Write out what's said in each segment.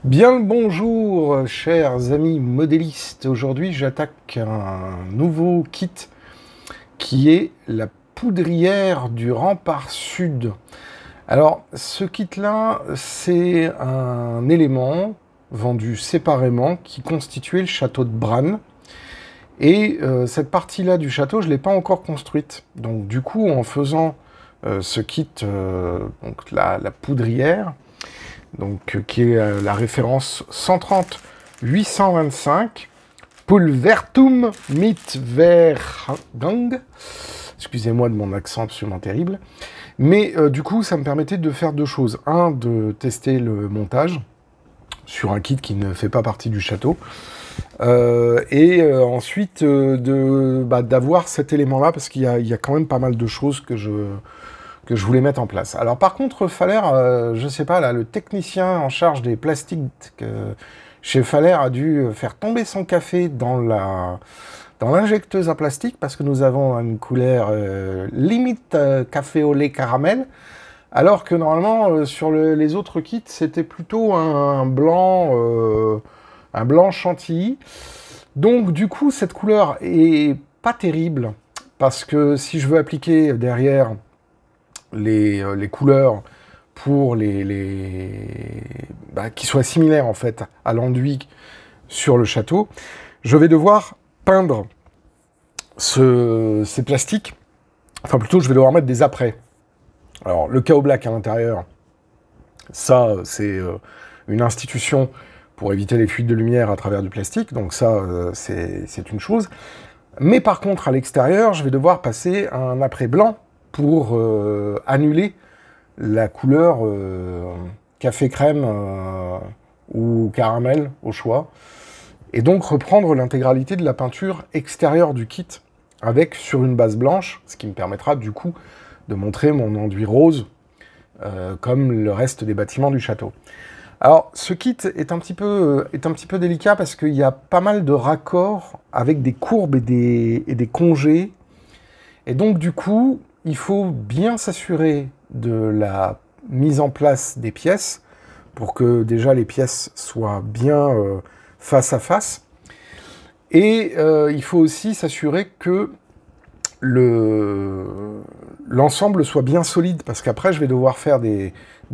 Bien le bonjour, chers amis modélistes. Aujourd'hui, j'attaque un nouveau kit qui est la poudrière du rempart sud. Alors, ce kit-là, c'est un élément vendu séparément qui constituait le château de Bran. Et cette partie-là du château, je ne l'ai pas encore construite. Donc, du coup, en faisant ce kit, donc la poudrière, donc, qui est la référence 130-825, Pulvertum mit Vergang. Excusez-moi de mon accent absolument terrible. Mais du coup, ça me permettait de faire deux choses. Un, de tester le montage sur un kit qui ne fait pas partie du château. Ensuite, d'avoir cet élément-là, parce qu'il y a quand même pas mal de choses que je voulais mettre en place. Alors par contre, Faller, je sais pas, là, le technicien en charge des plastiques chez Faller a dû faire tomber son café dans l'injecteuse à plastique, parce que nous avons une couleur limite café au lait caramel, alors que normalement, sur les autres kits, c'était plutôt un blanc chantilly. Donc du coup, cette couleur est pas terrible, parce que si je veux appliquer derrière les couleurs pour qui soient similaires en fait à l'enduit sur le château, je vais devoir peindre ces plastiques, enfin plutôt je vais devoir mettre des apprêts. Alors le Chaos Black à l'intérieur, ça c'est une institution pour éviter les fuites de lumière à travers du plastique, donc ça c'est une chose. Mais par contre à l'extérieur, je vais devoir passer un apprêt blanc pour annuler la couleur café crème ou caramel au choix, et donc reprendre l'intégralité de la peinture extérieure du kit avec sur une base blanche, ce qui me permettra du coup de montrer mon enduit rose comme le reste des bâtiments du château. Alors ce kit est un petit peu délicat parce qu'il y a pas mal de raccords avec des courbes et des congés, et donc du coup il faut bien s'assurer de la mise en place des pièces pour que déjà les pièces soient bien face à face. Et il faut aussi s'assurer que l'ensemble soit bien solide, parce qu'après je vais devoir faire des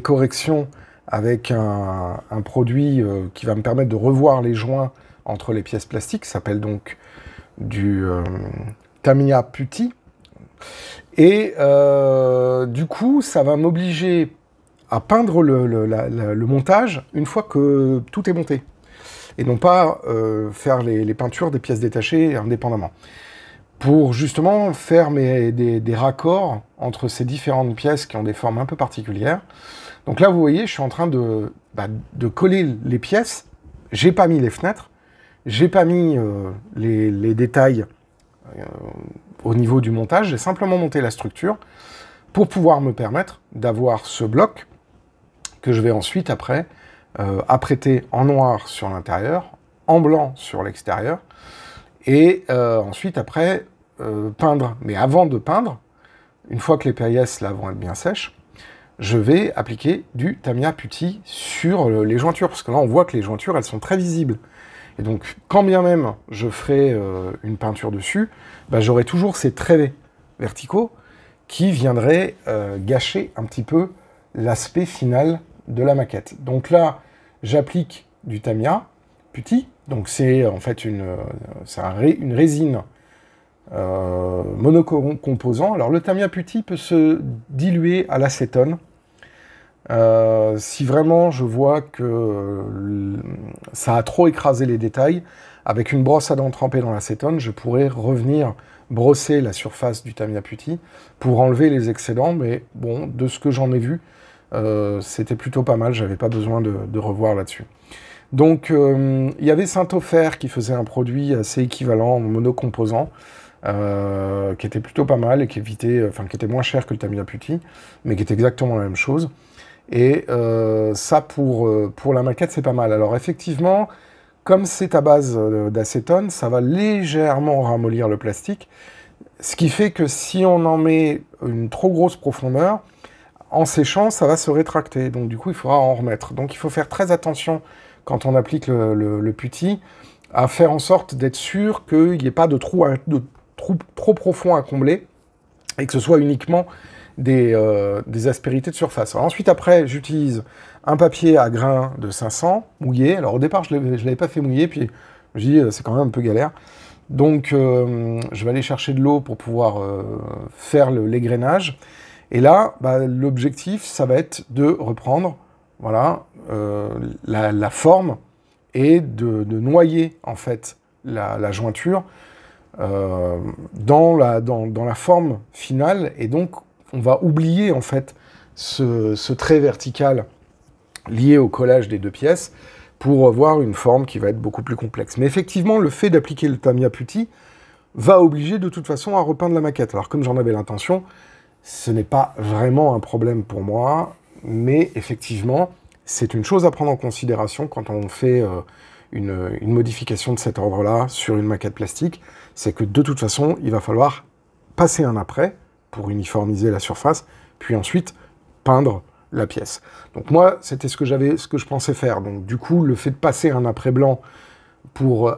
corrections avec un produit qui va me permettre de revoir les joints entre les pièces plastiques, ça s'appelle donc du Tamiya Putty. Et du coup, ça va m'obliger à peindre le montage une fois que tout est monté. Et non pas faire les peintures des pièces détachées indépendamment. Pour justement faire des raccords entre ces différentes pièces qui ont des formes un peu particulières. Donc là, vous voyez, je suis en train de coller les pièces. J'ai pas mis les fenêtres. J'ai pas mis les détails au niveau du montage, j'ai simplement monté la structure pour pouvoir me permettre d'avoir ce bloc que je vais ensuite, après, apprêter en noir sur l'intérieur, en blanc sur l'extérieur, et ensuite, après, peindre. Mais avant de peindre, une fois que les pièces là vont être bien sèches, je vais appliquer du Tamiya Putty sur les jointures, parce que là, on voit que les jointures, elles sont très visibles. Et donc, quand bien même je ferai une peinture dessus, j'aurai toujours ces traits verticaux qui viendraient gâcher un petit peu l'aspect final de la maquette. Donc là, j'applique du Tamiya Putty. Donc c'est en fait une résine monocomposant. Alors le Tamiya Putty peut se diluer à l'acétone. Si vraiment je vois que ça a trop écrasé les détails, avec une brosse à dents trempée dans l'acétone, je pourrais revenir brosser la surface du Tamiya Putty pour enlever les excédents, mais bon, de ce que j'en ai vu, c'était plutôt pas mal, j'avais pas besoin de revoir là-dessus. Donc il y avait Saint-Ofer qui faisait un produit assez équivalent, monocomposant, qui était plutôt pas mal et qui était moins cher que le Tamiya Putty, mais qui était exactement la même chose. Et ça, pour la maquette, c'est pas mal. Alors effectivement, comme c'est à base d'acétone, ça va légèrement ramollir le plastique, ce qui fait que si on en met une trop grosse profondeur, en séchant, ça va se rétracter. Donc du coup, il faudra en remettre. Donc il faut faire très attention quand on applique le putty, à faire en sorte d'être sûr qu'il n'y ait pas de trou trop profond à combler, et que ce soit uniquement des aspérités de surface. Alors ensuite, après, j'utilise un papier à grains de 500, mouillé. Alors au départ, je ne l'avais pas fait mouiller, puis je me dis, c'est quand même un peu galère. Donc, je vais aller chercher de l'eau pour pouvoir faire l'égrainage. Et là, bah, l'objectif, ça va être de reprendre voilà, la forme et de noyer, en fait, la jointure dans la forme finale. Et donc, on va oublier, en fait, ce trait vertical lié au collage des deux pièces pour avoir une forme qui va être beaucoup plus complexe. Mais effectivement, le fait d'appliquer le Tamiya Putty va obliger de toute façon à repeindre la maquette. Alors comme j'en avais l'intention, ce n'est pas vraiment un problème pour moi, mais effectivement, c'est une chose à prendre en considération quand on fait une modification de cet ordre-là sur une maquette plastique, c'est que de toute façon, il va falloir passer un après pour uniformiser la surface, puis ensuite peindre la pièce. Donc moi, c'était ce que je pensais faire. Donc du coup, le fait de passer un après blanc pour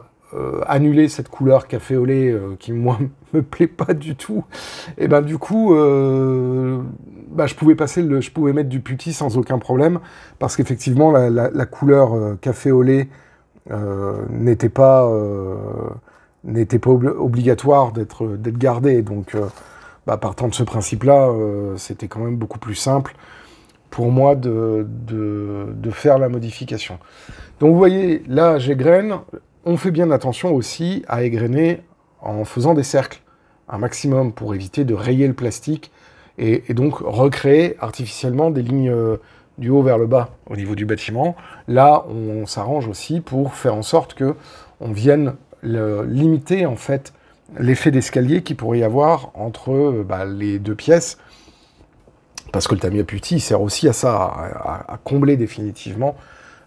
annuler cette couleur café au lait qui, moi, me plaît pas du tout, et ben du coup, je pouvais mettre du putty sans aucun problème, parce qu'effectivement, la couleur café au lait n'était pas obligatoire d'être gardée. Donc, partant de ce principe-là, c'était quand même beaucoup plus simple pour moi de faire la modification. Donc vous voyez, là j'égrène, on fait bien attention aussi à égrener en faisant des cercles, un maximum pour éviter de rayer le plastique et donc recréer artificiellement des lignes du haut vers le bas au niveau du bâtiment. Là, on s'arrange aussi pour faire en sorte que on vienne limiter en fait l'effet d'escalier qu'il pourrait y avoir entre les deux pièces. Parce que le Tamiya Putty sert aussi à ça, à combler définitivement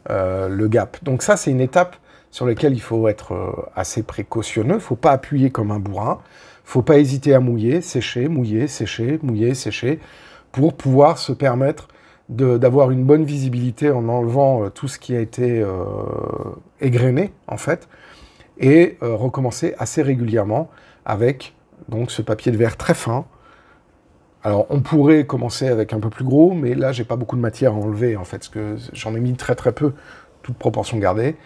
le gap. Donc ça, c'est une étape sur laquelle il faut être assez précautionneux. Il ne faut pas appuyer comme un bourrin. Il ne faut pas hésiter à mouiller, sécher, mouiller, sécher, mouiller, sécher, pour pouvoir se permettre d'avoir une bonne visibilité en enlevant tout ce qui a été égrené, en fait, et recommencer assez régulièrement avec donc, ce papier de verre très fin. Alors, on pourrait commencer avec un peu plus gros, mais là, j'ai pas beaucoup de matière à enlever, en fait, parce que j'en ai mis très très peu, toute proportion gardée.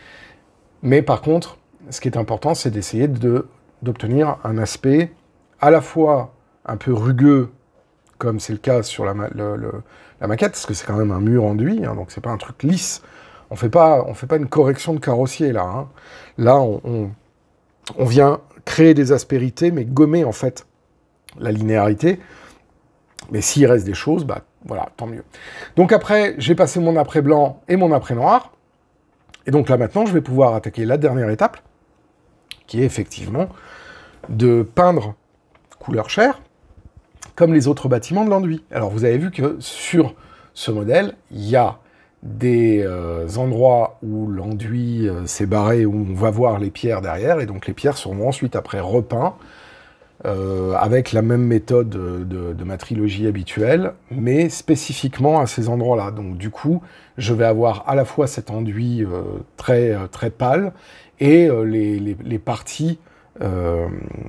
Mais par contre, ce qui est important, c'est d'essayer d'obtenir un aspect à la fois un peu rugueux, comme c'est le cas sur la maquette, parce que c'est quand même un mur enduit, hein, donc c'est pas un truc lisse. On fait pas une correction de carrossier, là. Hein. Là, on vient créer des aspérités, mais gommer, en fait, la linéarité. Mais s'il reste des choses, voilà, tant mieux. Donc après, j'ai passé mon après blanc et mon après noir. Et donc là, maintenant, je vais pouvoir attaquer la dernière étape, qui est effectivement de peindre couleur chair, comme les autres bâtiments de l'enduit. Alors, vous avez vu que sur ce modèle, il y a des endroits où l'enduit s'est barré, où on va voir les pierres derrière, et donc les pierres seront ensuite après repeintes, avec la même méthode de ma trilogie habituelle, mais spécifiquement à ces endroits-là. Donc du coup, je vais avoir à la fois cet enduit très pâle et les parties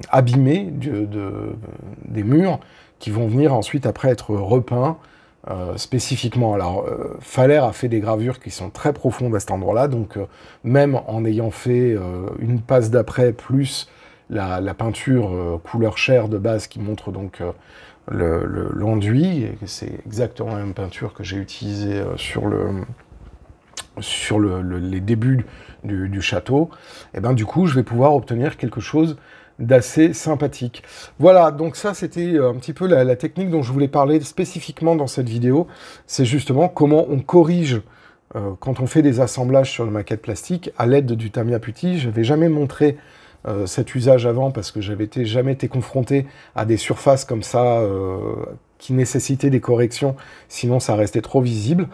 abîmées des murs qui vont venir ensuite après être repeints spécifiquement. Alors, Faller a fait des gravures qui sont très profondes à cet endroit-là, donc même en ayant fait une passe d'après plus la peinture couleur chair de base qui montre donc l'enduit, et c'est exactement la même peinture que j'ai utilisée sur les débuts du château, et ben du coup je vais pouvoir obtenir quelque chose d'assez sympathique. Voilà, donc ça c'était un petit peu la technique dont je voulais parler spécifiquement dans cette vidéo, c'est justement comment on corrige quand on fait des assemblages sur une maquette plastique à l'aide du Tamiya Putty. Je n'avais jamais montré cet usage avant parce que j'avais jamais été confronté à des surfaces comme ça qui nécessitait des corrections, sinon ça restait trop visible.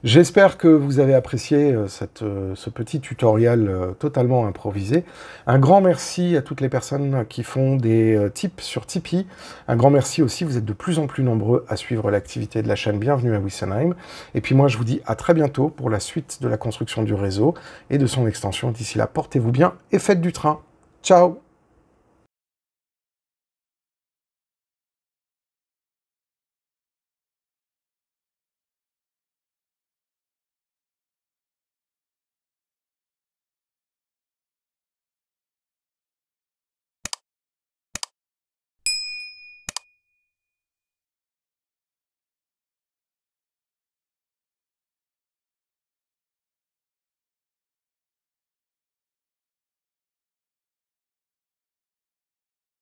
J'espère que vous avez apprécié ce petit tutoriel totalement improvisé. Un grand merci à toutes les personnes qui font des tips sur Tipeee. Un grand merci aussi, vous êtes de plus en plus nombreux à suivre l'activité de la chaîne. Bienvenue à Wissenheim. Et puis moi, je vous dis à très bientôt pour la suite de la construction du réseau et de son extension. D'ici là, portez-vous bien et faites du train. Ciao!